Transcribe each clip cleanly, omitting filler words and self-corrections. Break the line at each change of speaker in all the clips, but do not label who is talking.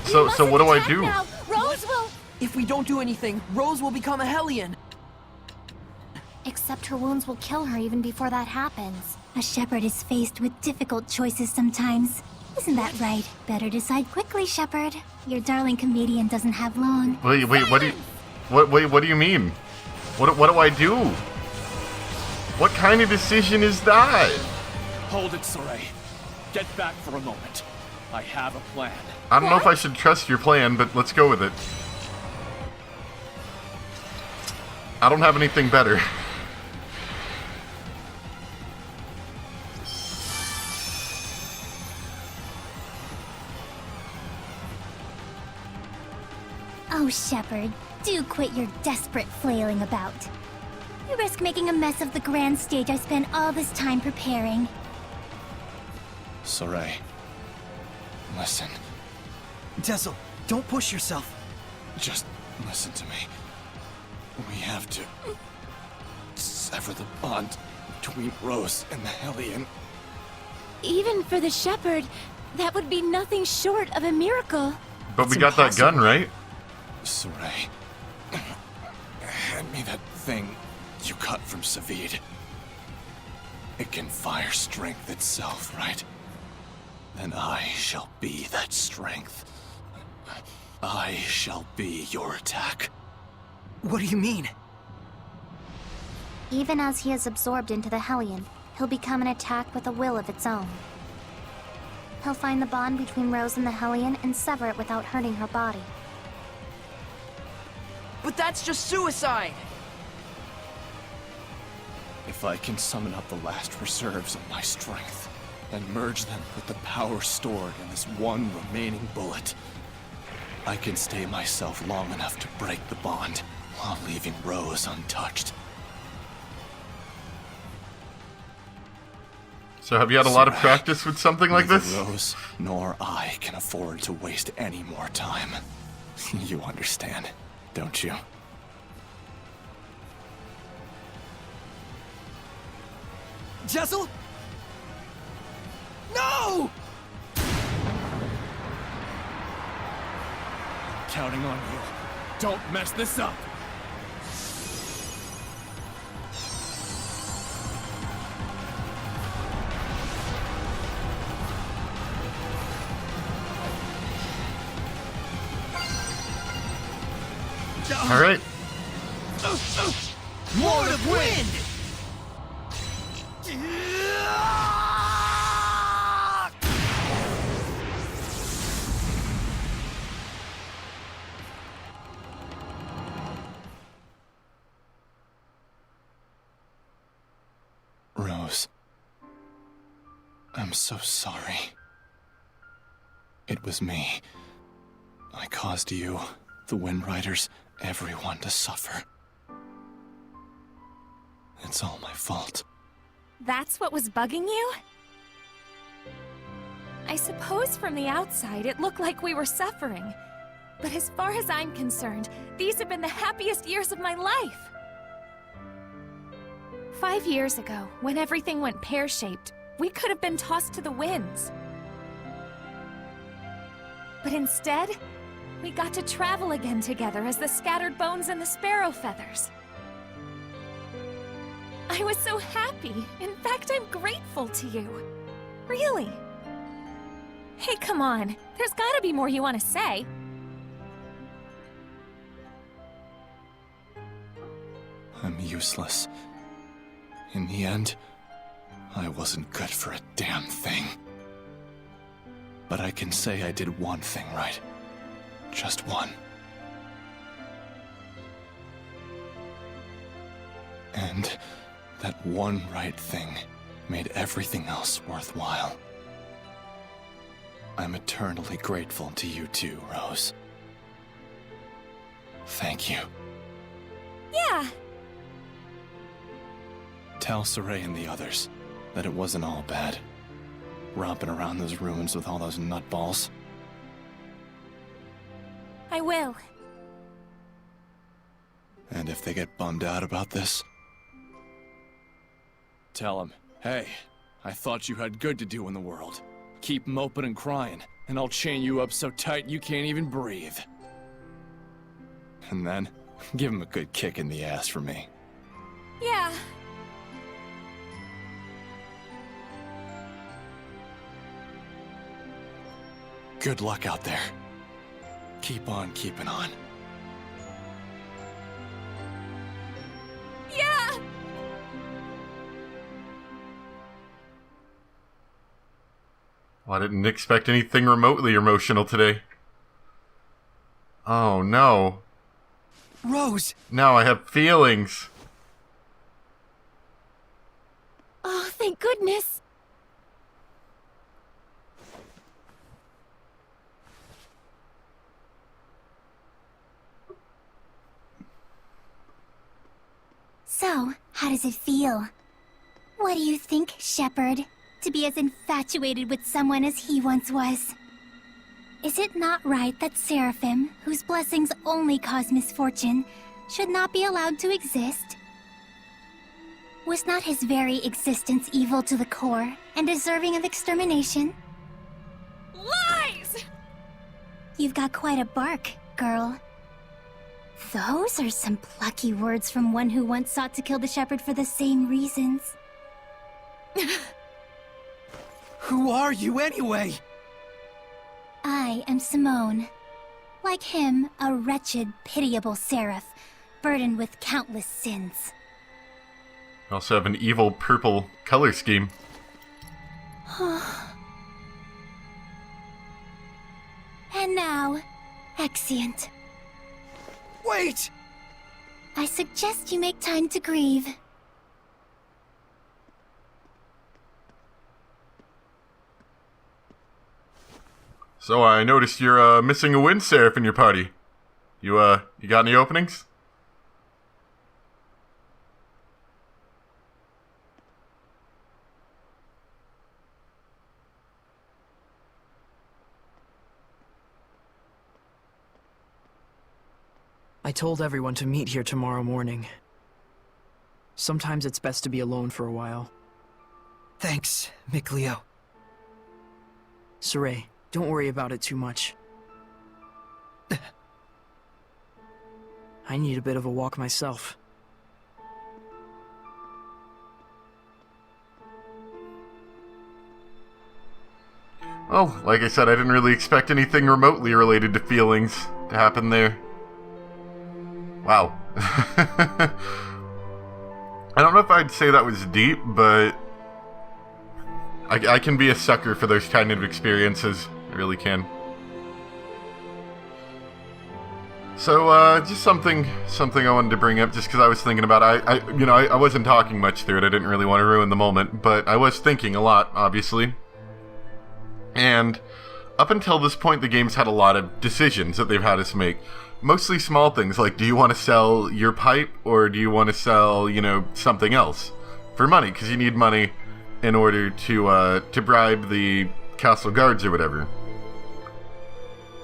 So what do I do?
Now. Rose will...
If we don't do anything, Rose will become a Hellion.
Except her wounds will kill her even before that happens.
A shepherd is faced with difficult choices sometimes. Isn't that right? Better decide quickly, shepherd. Your darling comedian doesn't have long.
Wait, what do you mean? What do I do? What kind of decision is that?
Hold it, Saray. Get back for a moment. I have a plan.
I don't know if I should trust your plan, but let's go with it. I don't have anything better.
Oh, shepherd, do quit your desperate flailing about. You risk making a mess of the grand stage I spent all this time preparing.
Saray, listen.
Tessel, don't push yourself.
Just listen to me. We have to sever the bond between Rose and the Hellion.
Even for the shepherd, that would be nothing short of a miracle.
But
It's
we got that gun, right?
Saray, hand me that thing you cut from Savid. It can fire strength itself, right? Then I shall be that strength. I shall be your attack.
What do you mean?
Even as he is absorbed into the Hellion, he'll become an attack with a will of its own. He'll find the bond between Rose and the Hellion and sever it without hurting her body.
But that's just suicide!
If I can summon up the last reserves of my strength, and merge them with the power stored in this one remaining bullet, I can stay myself long enough to break the bond, while leaving Rose untouched.
So have you had a lot of practice with something like
Neither
this?
Rose nor I can afford to waste any more time. You understand, don't you?
Jessel? No!
Counting on you. Don't mess this up!
All right.
Lord of Wind!
Rose, I'm so sorry. It was me. I caused you, the Wind Riders, everyone to suffer. It's all my fault.
That's what was bugging you? I suppose from the outside it looked like we were suffering. But as far as I'm concerned, these have been the happiest years of my life. 5 years ago, when everything went pear-shaped, we could have been tossed to the winds. But instead, we got to travel again together as the scattered bones and the sparrow feathers. I was so happy. In fact, I'm grateful to you. Really. Hey, come on. There's gotta be more you want to say.
I'm useless. In the end, I wasn't good for a damn thing. But I can say I did one thing right. Just one. And that one right thing made everything else worthwhile. I'm eternally grateful to you too, Rose. Thank you.
Yeah.
Tell Saray and the others that it wasn't all bad. Romping around those ruins with all those nutballs.
I will.
And if they get bummed out about this, tell them, hey, I thought you had good to do in the world. Keep moping and crying, and I'll chain you up so tight you can't even breathe. And then, give him a good kick in the ass for me.
Yeah.
Good luck out there. Keep on keeping on.
Yeah!
Well, I didn't expect anything remotely emotional today. Oh no.
Rose!
Now I have feelings.
Oh, thank goodness.
So, how does it feel? What do you think, Shepard? To be as infatuated with someone as he once was? Is it not right that Seraphim, whose blessings only cause misfortune, should not be allowed to exist? Was not his very existence evil to the core and deserving of extermination?
Lies!
You've got quite a bark, girl. Those are some plucky words from one who once sought to kill the Shepherd for the same reasons.
Who are you anyway?
I am Simone. Like him, a wretched, pitiable seraph, burdened with countless sins.
I also have an evil purple color scheme.
And now, Exeunt.
Wait!
I suggest you make time to grieve.
So I noticed you're missing a wind seraph in your party. You got any openings?
I told everyone to meet here tomorrow morning. Sometimes it's best to be alone for a while. Thanks, Mikleo. Saray, don't worry about it too much. I need a bit of a walk myself.
Well, like I said, I didn't really expect anything remotely related to feelings to happen there. Wow. I don't know if I'd say that was deep, but I can be a sucker for those kind of experiences. I really can. So, just something I wanted to bring up, just because I was thinking about it. I wasn't talking much through it. I didn't really want to ruin the moment, but I was thinking a lot, obviously. And up until this point, the game's had a lot of decisions that they've had us make. Mostly small things, like do you want to sell your pipe, or do you want to sell, something else for money, because you need money in order to bribe the castle guards or whatever.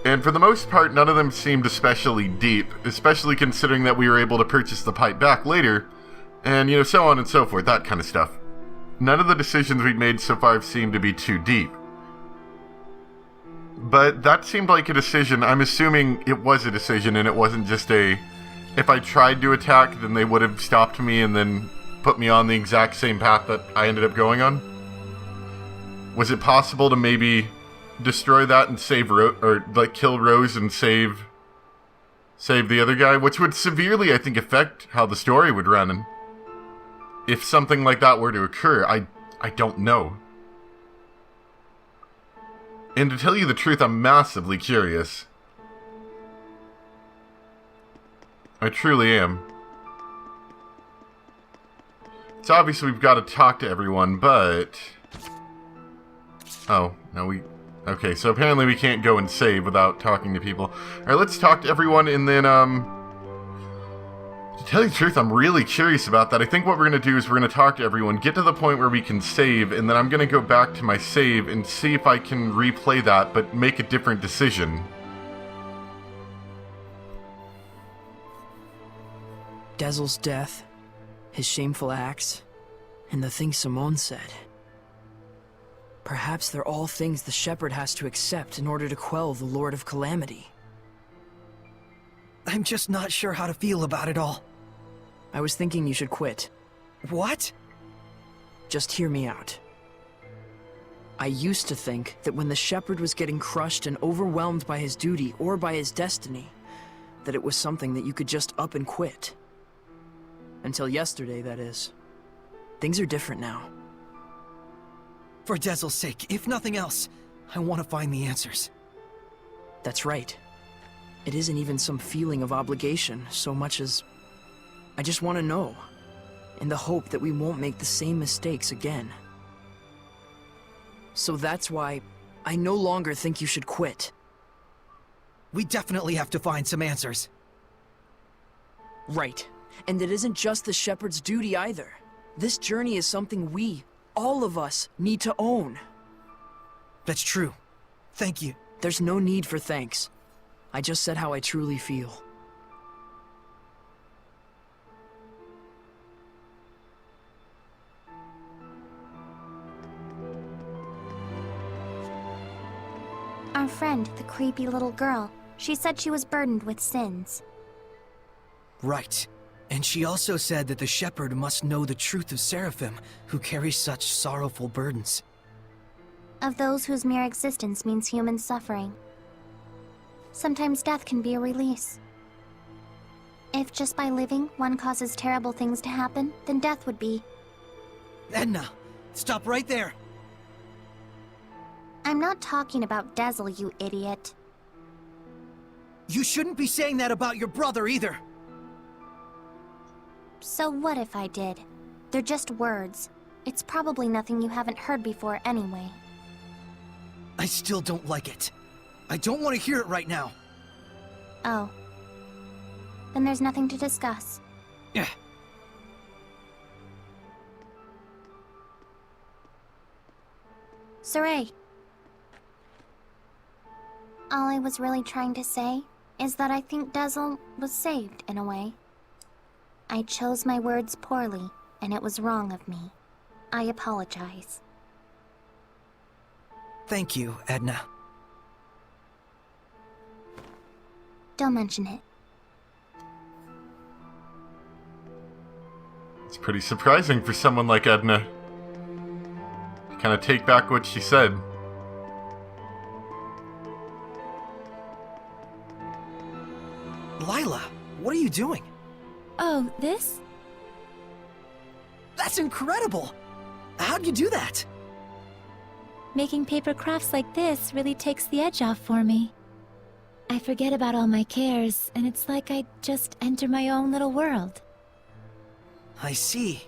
And for the most part, none of them seemed especially deep, especially considering that we were able to purchase the pipe back later, and, so on and so forth, that kind of stuff. None of the decisions we'd made so far seemed to be too deep. But that seemed like a decision. I'm assuming it was a decision, and it wasn't just if I tried to attack, then they would have stopped me and then put me on the exact same path that I ended up going on. Was it possible to maybe destroy that and save kill Rose and save the other guy, which would severely, I think, affect how the story would run? And if something like that were to occur, I don't know. And to tell you the truth, I'm massively curious. I truly am. It's obvious we've got to talk to everyone, but... Oh, no, okay, so apparently we can't go and save without talking to people. Alright, let's talk to everyone, and then, to tell you the truth, I'm really curious about that. I think what we're going to do is we're going to talk to everyone, get to the point where we can save, and then I'm going to go back to my save and see if I can replay that, but make a different decision.
Dezel's death, his shameful acts, and the things Simone said. Perhaps they're all things the Shepherd has to accept in order to quell the Lord of Calamity.
I'm just not sure how to feel about it all.
I was thinking you should quit.
What?
Just hear me out. I used to think that when the Shepherd was getting crushed and overwhelmed by his duty or by his destiny, that it was something that you could just up and quit. Until yesterday, that is. Things are different now.
For Dezel's sake, if nothing else, I want to find the answers.
That's right. It isn't even some feeling of obligation so much as I just want to know, in the hope that we won't make the same mistakes again. So that's why I no longer think you should quit.
We definitely have to find some answers.
Right. And it isn't just the Shepherd's duty either. This journey is something we, all of us, need to own.
That's true. Thank you.
There's no need for thanks. I just said how I truly feel.
Our friend, the creepy little girl, she said she was burdened with sins.
Right. And she also said that the Shepherd must know the truth of Seraphim, who carry such sorrowful burdens.
Of those whose mere existence means human suffering. Sometimes death can be a release. If just by living one causes terrible things to happen, then death would be.
Edna, stop right there!
I'm not talking about Dezel, you idiot.
You shouldn't be saying that about your brother either!
So what if I did? They're just words. It's probably nothing you haven't heard before anyway.
I still don't like it. I don't want to hear it right now.
Oh. Then there's nothing to discuss.
Yeah.
Saray. All I was really trying to say is that I think Dezel was saved in a way. I chose my words poorly, and it was wrong of me. I apologize.
Thank you, Edna.
Don't mention it.
It's pretty surprising for someone like Edna. Kind of take back what she said.
Lila, what are you doing?
Oh, this?
That's incredible! How'd you do that?
Making paper crafts like this really takes the edge off for me. I forget about all my cares, and it's like I just enter my own little world.
I see.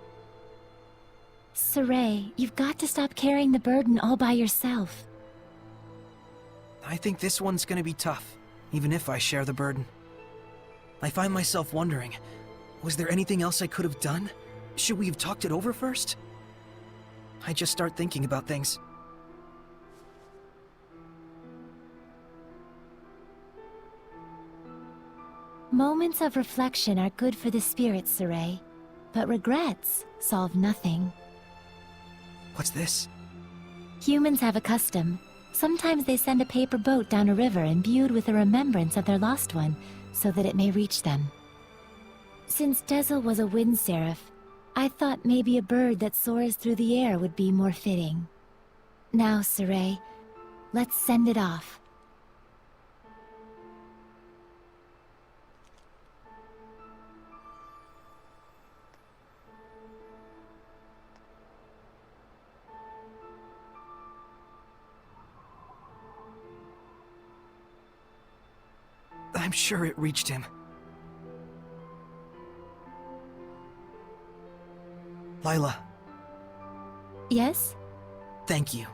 Saray, you've got to stop carrying the burden all by yourself.
I think this one's gonna be tough, even if I share the burden. I find myself wondering, was there anything else I could have done? Should we have talked it over first? I just start thinking about things.
Moments of reflection are good for the spirit, Saray, but regrets solve nothing.
What's this?
Humans have a custom. Sometimes they send a paper boat down a river imbued with a remembrance of their lost one, so that it may reach them. Since Dezel was a wind seraph, I thought maybe a bird that soars through the air would be more fitting. Now, Saray, let's send it off.
I'm sure it reached him. Lila,
Yes?
thank you.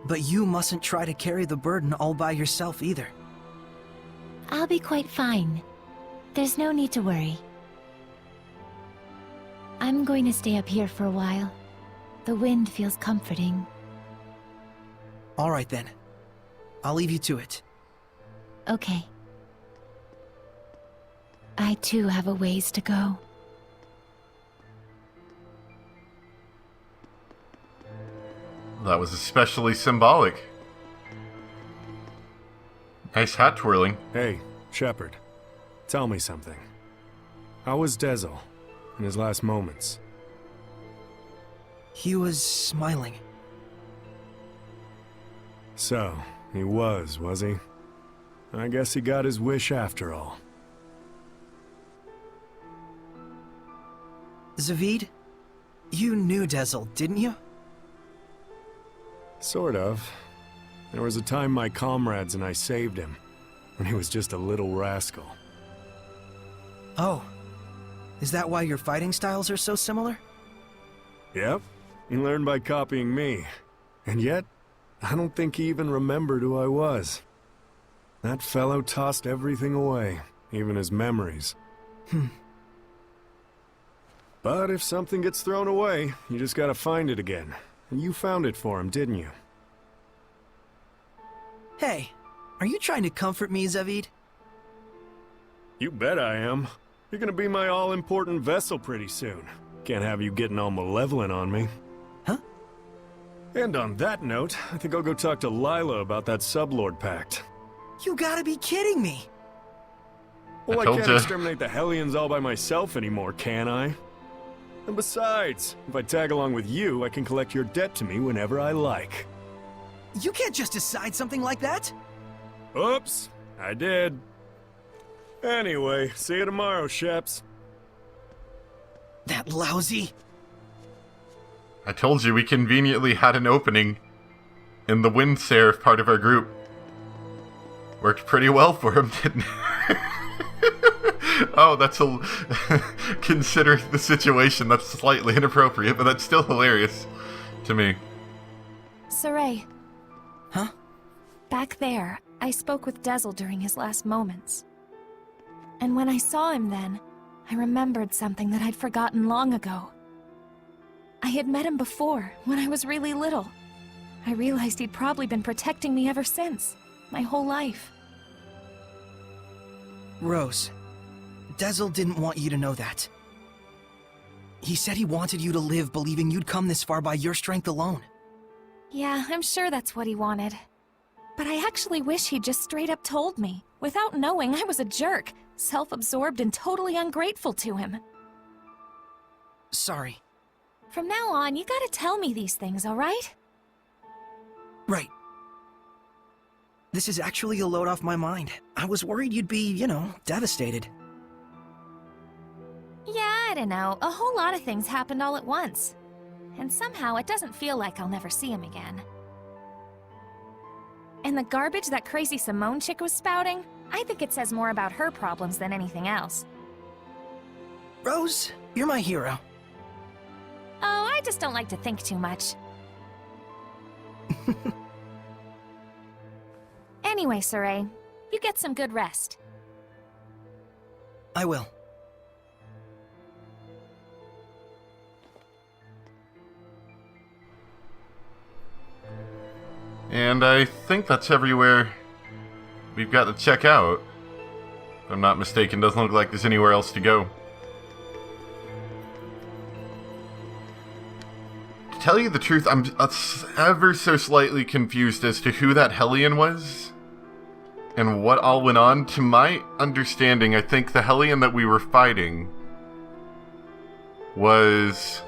But you mustn't try to carry the burden all by yourself either.
I'll be quite fine. There's no need to worry. I'm going to stay up here for a while. The wind feels comforting.
All right then. I'll leave you to it.
Okay. I too have a ways to go.
that was especially symbolic. Nice hat twirling.
Hey, Shepard. Tell me something. How was Dezel in his last moments?
He was smiling.
So, he was he? I guess he got his wish after all.
Zaveid, you knew Dezel, didn't you?
Sort of. There was a time my comrades and I saved him, when he was just a little rascal.
Oh. Is that why your fighting styles are so similar?
Yep. He learned by copying me. And yet, I don't think he even remembered who I was. That fellow tossed everything away, even his memories. But if something gets thrown away, you just gotta find it again. And you found it for him, didn't you?
Hey, are you trying to comfort me, Zaveid?
You bet I am. You're gonna be my all-important vessel pretty soon. Can't have you getting all malevolent on me.
Huh?
And on that note, I think I'll go talk to Lila about that Sublord Pact.
You gotta be kidding me!
Well, I
told
can't
ya.
exterminate the Hellions all by myself anymore, can I? And besides, if I tag along with you, I can collect your debt to me whenever I like.
You can't just decide something like that!
Oops, I did. Anyway, see you tomorrow, Sheps.
That lousy...
I told you we conveniently had an opening in the Wind Seraph part of our group. Worked pretty well for him, didn't it? Oh, that's a... Consider the situation, that's slightly inappropriate, but that's still hilarious to me.
Saray.
Huh?
Back there, I spoke with Dezel during his last moments. And when I saw him then, I remembered something that I'd forgotten long ago. I had met him before, when I was really little. I realized he'd probably been protecting me ever since, my whole life.
Rose, Dezel didn't want you to know that. He said he wanted you to live believing you'd come this far by your strength alone.
Yeah, I'm sure that's what he wanted. But I actually wish he'd just straight up told me, without knowing I was a jerk, self-absorbed and totally ungrateful to him.
Sorry.
From now on, you gotta tell me these things, alright?
Right. This is actually a load off my mind. I was worried you'd be, devastated.
Yeah, I don't know. A whole lot of things happened all at once. And somehow it doesn't feel like I'll never see him again. And the garbage that crazy Simone chick was spouting, I think it says more about her problems than anything else.
Rose, you're my hero.
Oh, I just don't like to think too much. Anyway, Saray, you get some good rest.
I will.
And I think that's everywhere we've got to check out. If I'm not mistaken, doesn't look like there's anywhere else to go. To tell you the truth, I'm ever so slightly confused as to who that Hellion was and what all went on. To my understanding, I think the Hellion that we were fighting was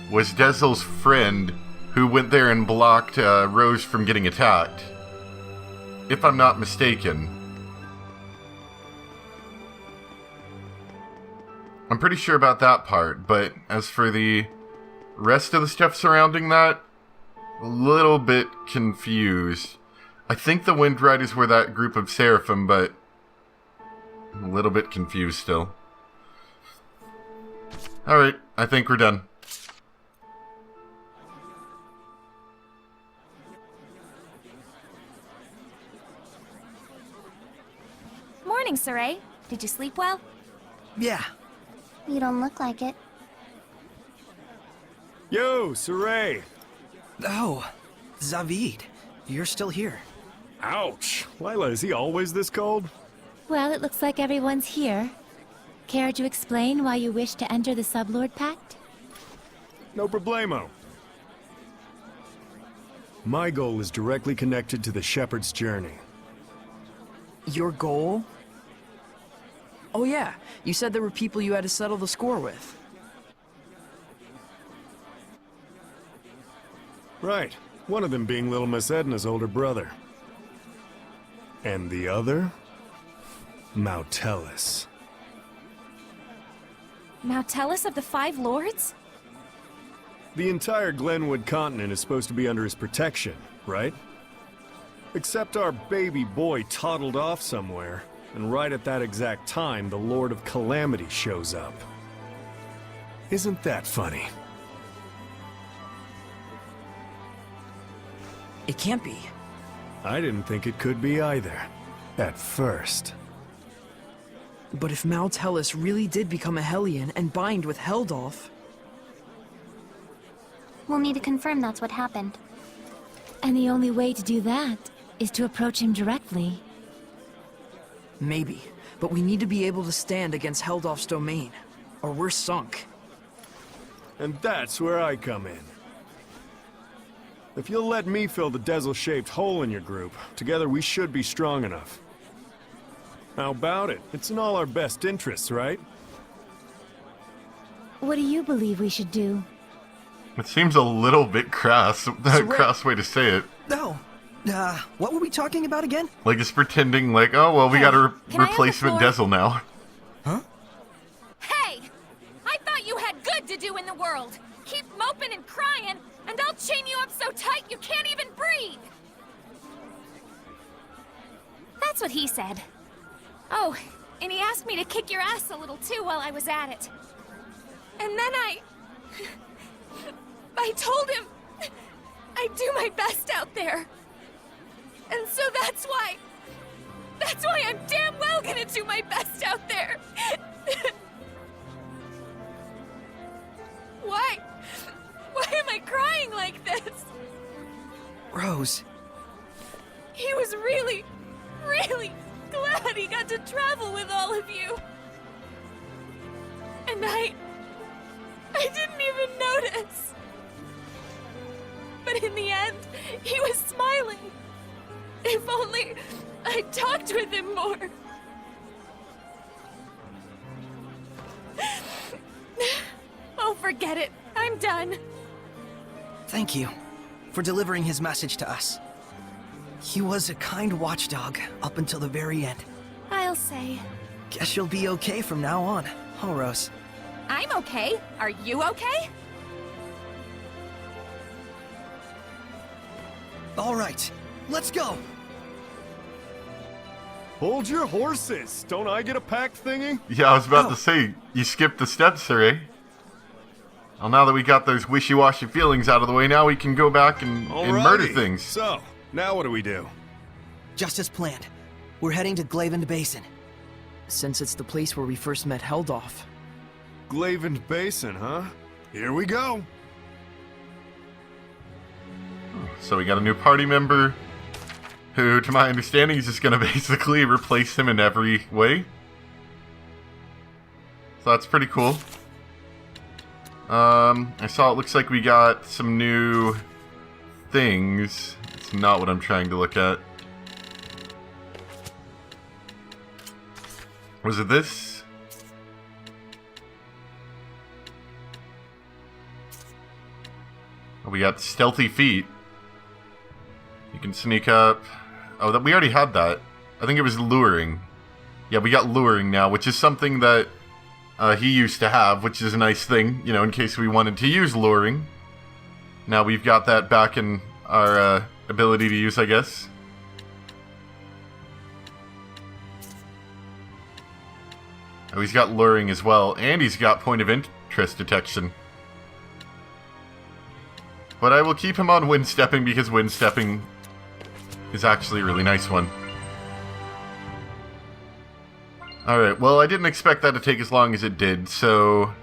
Dezel's friend who went there and blocked Rose from getting attacked. If I'm not mistaken. I'm pretty sure about that part, but as for the rest of the stuff surrounding that, a little bit confused. I think the Wind Riders were that group of Seraphim, but I'm a little bit confused still. Alright, I think we're done.
Morning, Saray. Did you sleep well?
Yeah.
You don't look like it.
Yo, Saray!
Oh, Zaveid, you're still here.
Ouch! Lila, is he always this cold?
Well, it looks like everyone's here. Care to explain why you wish to enter the Sublord Pact?
No problemo. My goal is directly connected to the Shepherd's journey.
Your goal? Oh yeah, you said there were people you had to settle the score with.
Right. One of them being little Miss Edna's older brother. And the other? Mautellus.
Mautellus of the Five Lords?
The entire Glenwood continent is supposed to be under his protection, right? Except our baby boy toddled off somewhere, and right at that exact time, the Lord of Calamity shows up. Isn't that funny?
It can't be.
I didn't think it could be either. At first.
But if Mautellus really did become a Hellion and bind with Heldolf...
We'll need to confirm that's what happened.
And the only way to do that is to approach him directly.
Maybe, but we need to be able to stand against Heldolf's domain, or we're sunk.
And that's where I come in. If you'll let me fill the Dezel-shaped hole in your group, together we should be strong enough. How about it? It's in all our best interests, right?
What do you believe we should do?
It seems a little bit crass. Crass way to say it.
No. What were we talking about again?
Like it's pretending like, oh, well, we got a
can I have the
replacement
floor?
Dezel now.
Huh?
Hey! I thought you had good to do in the world. Keep moping and crying, and I'll chain you up so tight you can't even breathe! That's what he said. Oh, and he asked me to kick your ass a little too while I was at it. And then I told him I'd do my best out there. And so that's why I'm damn well gonna do my best out there. Why am I crying like this?
Rose.
He was really glad he got to travel with all of you. And I didn't even notice. But in the end, he was smiling. If only I talked with him more. Oh, forget it. I'm done.
Thank you for delivering his message to us. He was a kind watchdog up until the very end.
I'll say.
Guess you'll be okay from now on, huh, Rose?
I'm okay. Are you okay?
All right, let's go.
Hold your horses! Don't I get a pack thingy?
Yeah, I was about
Oh.
to say, you skipped the steps, sir, eh? Well, now that we got those wishy-washy feelings out of the way, now we can go back and murder
Alrighty.
things.
So, now what do we do?
Just as planned. We're heading to Glavend Basin.
Since it's the place where we first met Heldolf.
Glavend Basin, huh? Here we go!
So we got a new party member who, to my understanding, is just going to basically replace him in every way. So that's pretty cool. I saw it looks like we got some new things. It's not what I'm trying to look at. Was it this? Oh, we got stealthy feet. You can sneak up. Oh, that we already had that. I think it was luring. Yeah, we got luring now, which is something that he used to have, which is a nice thing, you know, in case we wanted to use luring. Now we've got that back in our ability to use, I guess. Oh, he's got luring as well, and he's got point of interest detection. But I will keep him on wind stepping because wind stepping is actually a really nice one. Alright, well, I didn't expect that to take as long as it did, so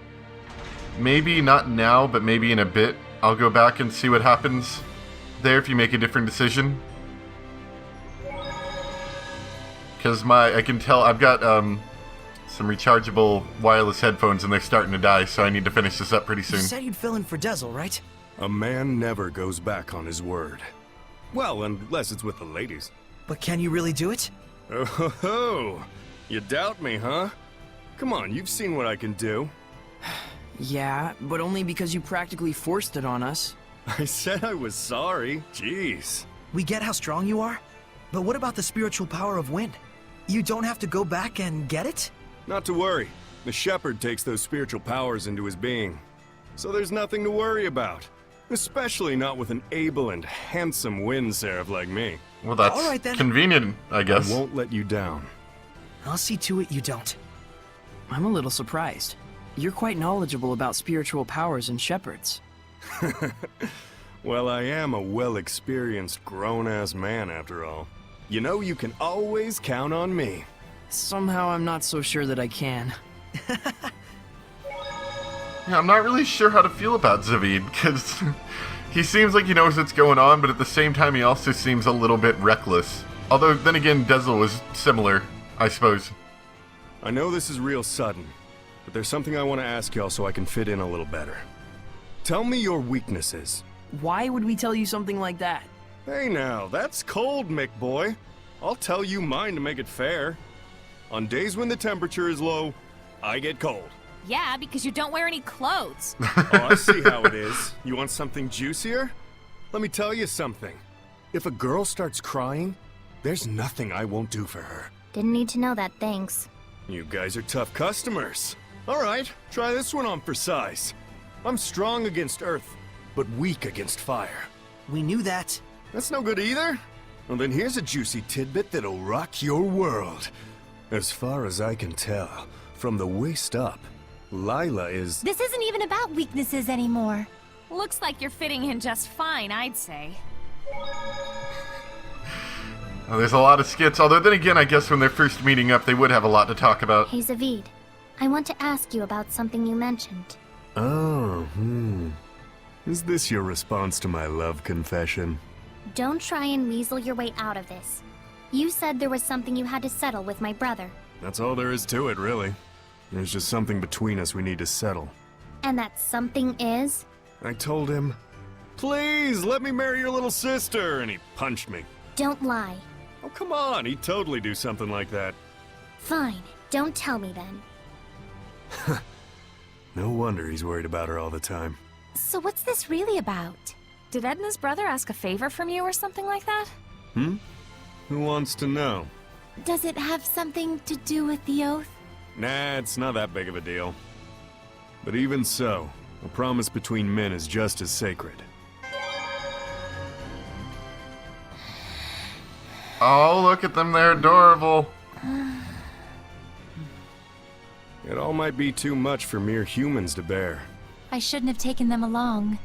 maybe not now, but maybe in a bit, I'll go back and see what happens there if you make a different decision. Because I can tell I've got some rechargeable wireless headphones and they're starting to die, so I need to finish this up pretty
You
soon.
said you'd fill in for Dezel, right?
A man never goes back on his word. Well, unless it's with the ladies.
But can you really do it?
Oh ho ho! You doubt me, huh? Come on, you've seen what I can do.
Yeah, but only because you practically forced it on us.
I said I was sorry. Jeez.
We get how strong you are, but what about the spiritual power of wind? You don't have to go back and get it?
Not to worry. The shepherd takes those spiritual powers into his being. So there's nothing to worry about. Especially not with an able and handsome wind seraph like me.
Well, that's
All right, then.
convenient, I guess.
I won't let you down.
I'll see to it you don't.
I'm a little surprised. You're quite knowledgeable about spiritual powers and shepherds.
Well, I am a well-experienced grown-ass man after all. You know you can always count on me.
Somehow I'm not so sure that I can.
Yeah, I'm not really sure how to feel about Zavid, because he seems like he knows what's going on, but at the same time he also seems a little bit reckless. Although, then again, Dezel was similar, I suppose.
I know this is real sudden, but there's something I want to ask y'all so I can fit in a little better. Tell me your weaknesses.
Why would we tell you something like that?
Hey now, that's cold, Mick boy. I'll tell you mine to make it fair. On days when the temperature is low, I get cold.
Yeah, because you don't wear any clothes.
Oh, I see how it is. You want something juicier? Let me tell you something. If a girl starts crying, there's nothing I won't do for her.
Didn't need to know that, thanks.
You guys are tough customers. All right, try this one on for size. I'm strong against earth, but weak against fire.
We knew that.
That's no good either? Well, then here's a juicy tidbit that'll rock your world. As far as I can tell, from the waist up, Lila is...
This isn't even about weaknesses anymore.
Looks like you're fitting in just fine, I'd say.
Well, there's a lot of skits, although then again, I guess when they're first meeting up, they would have a lot to talk about.
Hey, Zavid. I want to ask you about something you mentioned.
Oh, Is this your response to my love confession?
Don't try and weasel your way out of this. You said there was something you had to settle with my brother.
That's all there is to it, really. There's just something between us we need to settle.
And that something is?
I told him, please, let me marry your little sister, and he punched me.
Don't lie.
Oh, come on, he'd totally do something like that.
Fine. Don't tell me then.
No wonder he's worried about her all the time.
So what's this really about?
Did Edna's brother ask a favor from you or something like that?
Who wants to know?
Does it have something to do with the oath?
Nah, it's not that big of a deal. But even so, a promise between men is just as sacred.
Oh, look at them, they're adorable.
It all might be too much for mere humans to bear.
I shouldn't have taken them along.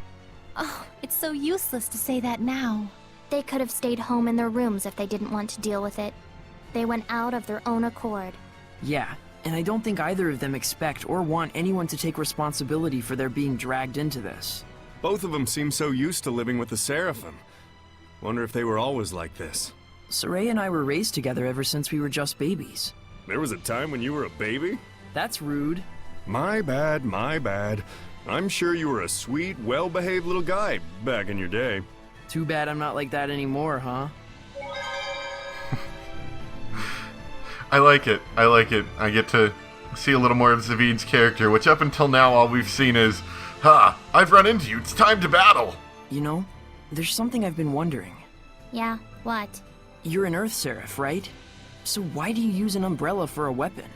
Oh, it's so useless to say that now.
They could have stayed home in their rooms if they didn't want to deal with it. They went out of their own accord.
Yeah, and I don't think either of them expect or want anyone to take responsibility for their being dragged into this.
Both of them seem so used to living with the Seraphim. Wonder if they were always like this.
Saray and I were raised together ever since we were just babies.
There was a time when you were a baby?
That's rude.
My bad, my bad. I'm sure you were a sweet, well-behaved little guy back in your day.
Too bad I'm not like that anymore, huh?
I like it. I like it. I get to see a little more of Zavid's character, which up until now all we've seen is, ha, I've run into you, it's time to battle.
You know, there's something I've been wondering.
Yeah, what?
You're an Earth Seraph, right? So why do you use an umbrella for a weapon?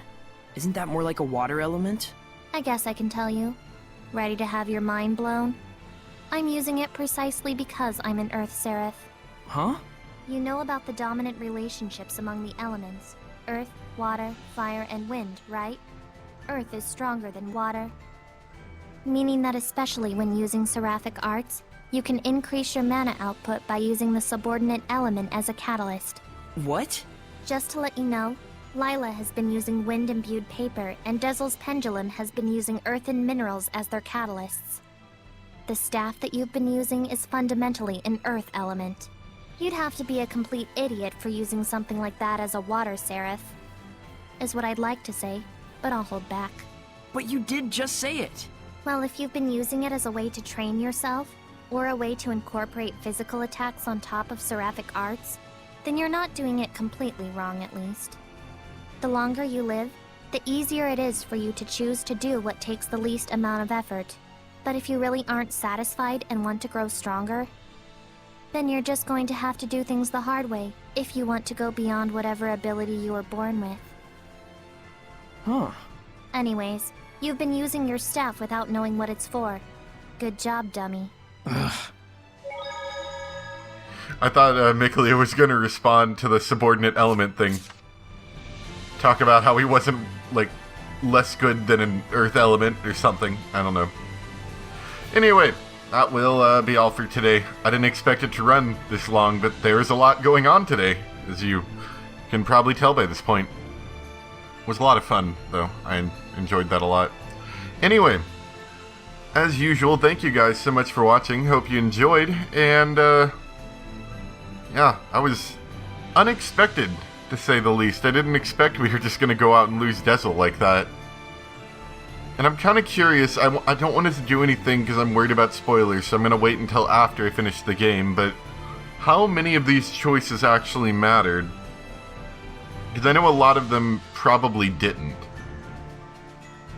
Isn't that more like a water element?
I guess I can tell you. Ready to have your mind blown? I'm using it precisely because I'm an Earth Seraph.
Huh?
You know about the dominant relationships among the elements. Earth, water, fire, and wind, right? Earth is stronger than water. Meaning that especially when using seraphic arts, you can increase your mana output by using the subordinate element as a catalyst.
What?
Just to let you know, Lila has been using wind-imbued paper, and Dezel's pendulum has been using earth and minerals as their catalysts. The staff that you've been using is fundamentally an earth element. You'd have to be a complete idiot for using something like that as a water seraph. Is what I'd like to say, but I'll hold back.
But you did just say it.
Well, if you've been using it as a way to train yourself, or a way to incorporate physical attacks on top of seraphic arts, then you're not doing it completely wrong at least. The longer you live, the easier it is for you to choose to do what takes the least amount of effort. But if you really aren't satisfied and want to grow stronger, then you're just going to have to do things the hard way if you want to go beyond whatever ability you were born with.
Huh.
Anyways, you've been using your staff without knowing what it's for. Good job, dummy.
I thought Mikalia was going to respond to the subordinate element thing. Talk about how he wasn't, like, less good than an earth element or something. I don't know. Anyway, that will be all for today. I didn't expect it to run this long, but there is a lot going on today, as you can probably tell by this point. It was a lot of fun, though. I enjoyed that a lot. Anyway, as usual, thank you guys so much for watching. Hope you enjoyed, and yeah, I was unexpected, to say the least. I didn't expect we were just going to go out and lose Dezel like that. And I'm kind of curious. I don't want us to do anything because I'm worried about spoilers, so I'm going to wait until after I finish the game, but how many of these choices actually mattered? Because I know a lot of them probably didn't.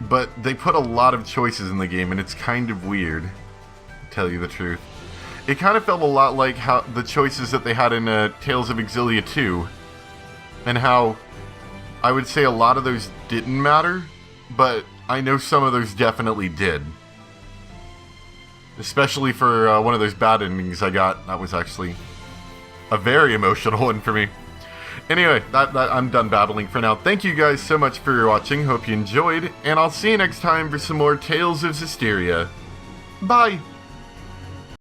But they put a lot of choices in the game, and it's kind of weird, to tell you the truth. It kind of felt a lot like how the choices that they had in Tales of Exilia 2, and how I would say a lot of those didn't matter, but I know some of those definitely did. Especially for one of those bad endings I got. That was actually a very emotional one for me. Anyway, I'm done babbling for now. Thank you guys so much for watching. Hope you enjoyed. And I'll see you next time for some more Tales of Zestiria. Bye!